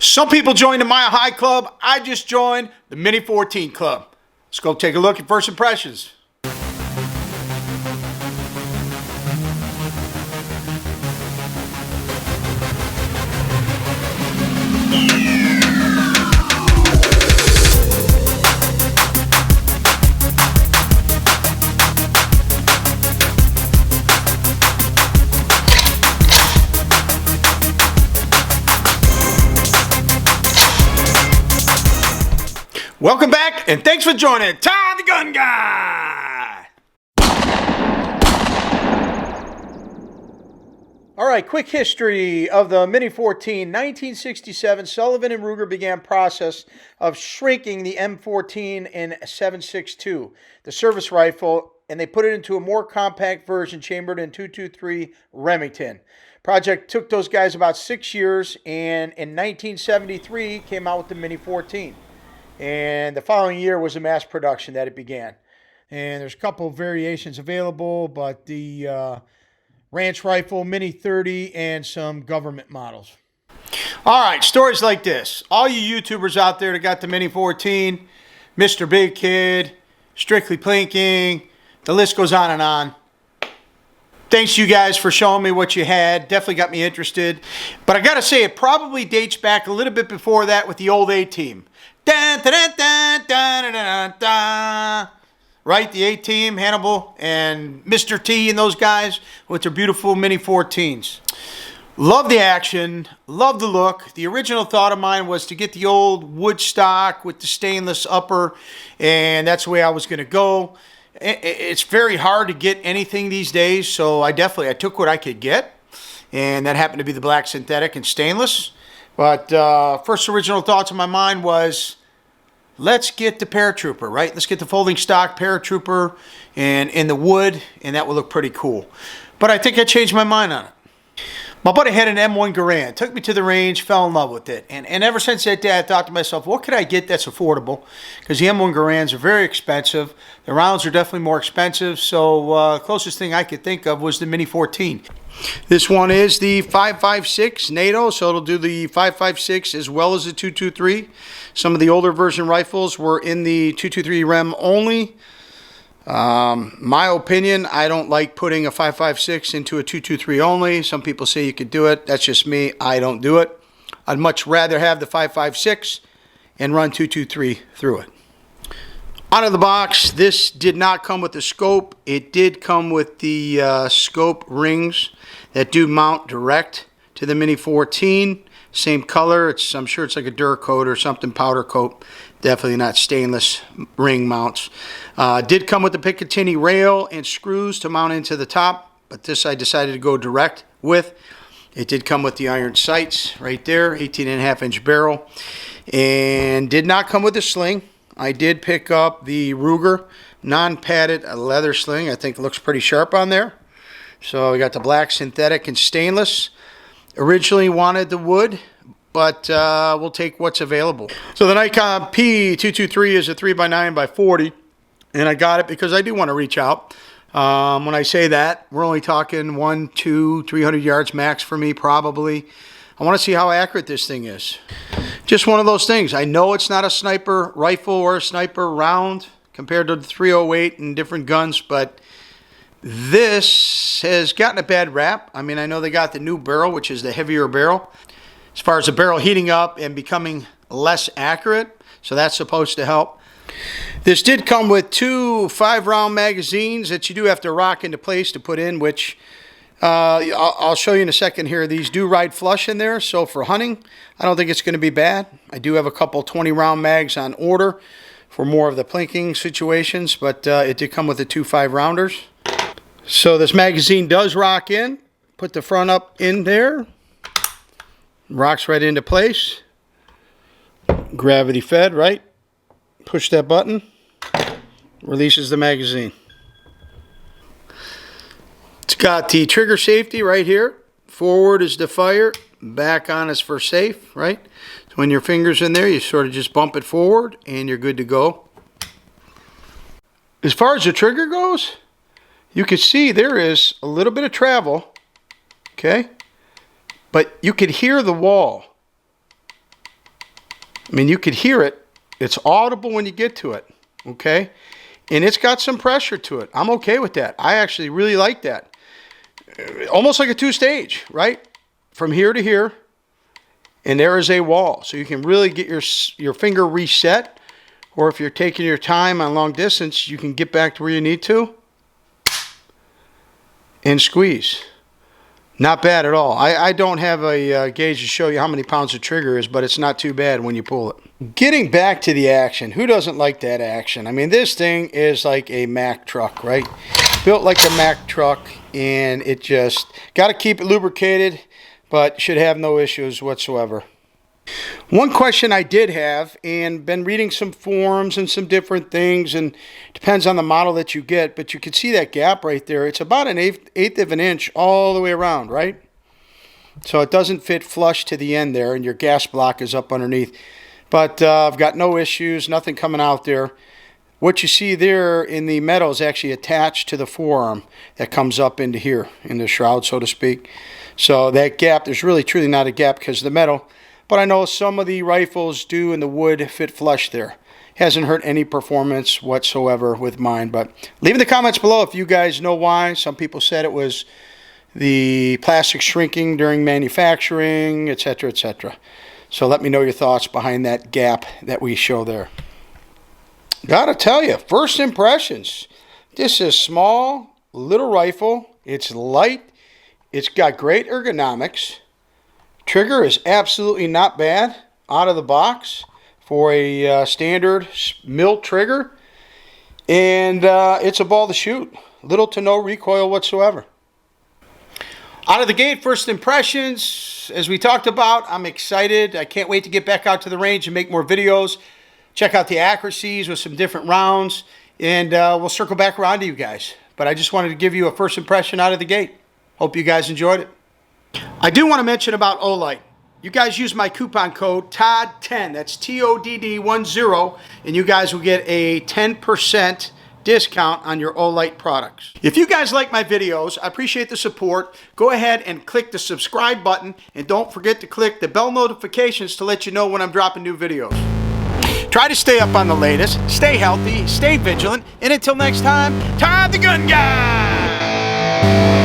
Some people join the Mile High Club. I just joined the MINI14 Club. Let's go take a look at first impressions. Welcome back, and thanks for joining Todd the Gun Guy. All right, quick history of the MINI14. 1967, Sullivan and Ruger began process of shrinking the M14 in 7.62, the service rifle, and they put it into a more compact version chambered in .223 Remington. Project took those guys about 6 years, and in 1973 came out with the MINI14. And the following year was a mass production that it began. And there's a couple of variations available, but the ranch rifle, MINI30, and some government models. All right, stories like this. All you YouTubers out there that got the MINI14, Mr. Big Kid, Strictly Plinking, the list goes on and on. Thanks you guys for showing me what you had. Definitely got me interested. But I got to say, it probably dates back a little bit before that with the old A-Team. Dun, dun, dun, dun, dun, dun, dun. Right, the A-Team, Hannibal, and Mr. T and those guys with their beautiful MINI14s. Love the action, love the look. The original thought of mine was to get the old wood stock with the stainless upper, and that's the way I was going to go. It's very hard to get anything these days, so I took what I could get, and that happened to be the black synthetic and stainless. But first original thoughts in my mind was, let's get the paratrooper, right? Let's get the folding stock paratrooper and in the wood, and that will look pretty cool. But I think I changed my mind on it. My buddy had an M1 Garand, took me to the range, fell in love with it. And ever since that day, I thought to myself, what could I get that's affordable? Because the M1 Garands are very expensive. The rounds are definitely more expensive. So closest thing I could think of was the MINI14. This one is the 5.56 NATO, so it'll do the 5.56 as well as the .223. Some of the older version rifles were in the .223 rem only. My opinion, I don't like putting a 5.56 into a .223 only. Some people say you could do it. That's just me. I don't do it. I'd much rather have the 5.56 and run .223 through it. Out of the box, this did not come with the scope. It did come with the scope rings that do mount direct to the MINI14. Same color. I'm sure it's like a Duracoat or something, powder coat. Definitely not stainless ring mounts. Did come with the Picatinny rail and screws to mount into the top, but this I decided to go direct with. It did come with the iron sights right there, 18.5-inch barrel, and did not come with a sling. I did pick up the Ruger non-padded leather sling. I think it looks pretty sharp on there. So we got the black synthetic and stainless. Originally wanted the wood, but we'll take what's available. So the Nikon P223 is a 3x9x40, and I got it because I do want to reach out. When I say that, we're only talking 100, 200, 300 yards max for me probably. I want to see how accurate this thing is. Just one of those things. I know it's not a sniper rifle or a sniper round compared to the 308 and different guns, but this has gotten a bad rap. I mean, I know they got the new barrel, which is the heavier barrel, as far as the barrel heating up and becoming less accurate, so that's supposed to help. This did come with two 5-round magazines that you do have to rock into place to put in, which I'll show you in a second here. These do ride flush in there, so for hunting, I don't think it's going to be bad. I do have a couple 20-round mags on order for more of the plinking situations, but it did come with the two 5-rounders. So this magazine does rock in. Put the front up in there. Rocks right into place. Gravity fed, right? Push that button. Releases the magazine. It's got the trigger safety right here. Forward is to fire. Back on is for safe, right? So when your finger's in there, you sort of just bump it forward and you're good to go. As far as the trigger goes, you can see there is a little bit of travel, okay? But you could hear the wall. I mean, you could hear it. It's audible when you get to it, okay? And it's got some pressure to it. I'm okay with that. I actually really like that. Almost like a two-stage, right? From here to here, and there is a wall. So you can really get your finger reset, or if you're taking your time on long distance, you can get back to where you need to and squeeze. Not bad at all. I don't have a gauge to show you how many pounds the trigger is, but it's not too bad when you pull it. Getting back to the action, who doesn't like that action? I mean, this thing is like a Mack truck, right? Built like a Mack truck, and it just got to keep it lubricated, but should have no issues whatsoever. One question I did have, and been reading some forums and some different things, and depends on the model that you get, but you can see that gap right there. It's about an eighth of an inch all the way around, right? So it doesn't fit flush to the end there, and your gas block is up underneath. But I've got no issues, nothing coming out there. What you see there in the metal is actually attached to the forearm that comes up into here, in the shroud, so to speak. So that gap, there's really truly not a gap because of the metal. But I know some of the rifles do, and the wood fit flush there. Hasn't hurt any performance whatsoever with mine. But leave in the comments below if you guys know why. Some people said it was the plastic shrinking during manufacturing, etc., etc. So let me know your thoughts behind that gap that we show there. Gotta tell you, first impressions. This is small, little rifle. It's light. It's got great ergonomics. Trigger is absolutely not bad out of the box for a standard mill trigger. And it's a ball to shoot. Little to no recoil whatsoever. Out of the gate, first impressions, as we talked about, I'm excited. I can't wait to get back out to the range and make more videos. Check out the accuracies with some different rounds. And we'll circle back around to you guys. But I just wanted to give you a first impression out of the gate. Hope you guys enjoyed it. I do want to mention about Olight. You guys use my coupon code TODD10, that's TODD10, and you guys will get a 10% discount on your Olight products. If you guys like my videos, I appreciate the support. Go ahead and click the subscribe button, and don't forget to click the bell notifications to let you know when I'm dropping new videos. Try to stay up on the latest, stay healthy, stay vigilant, and until next time, Todd the Gun Guy!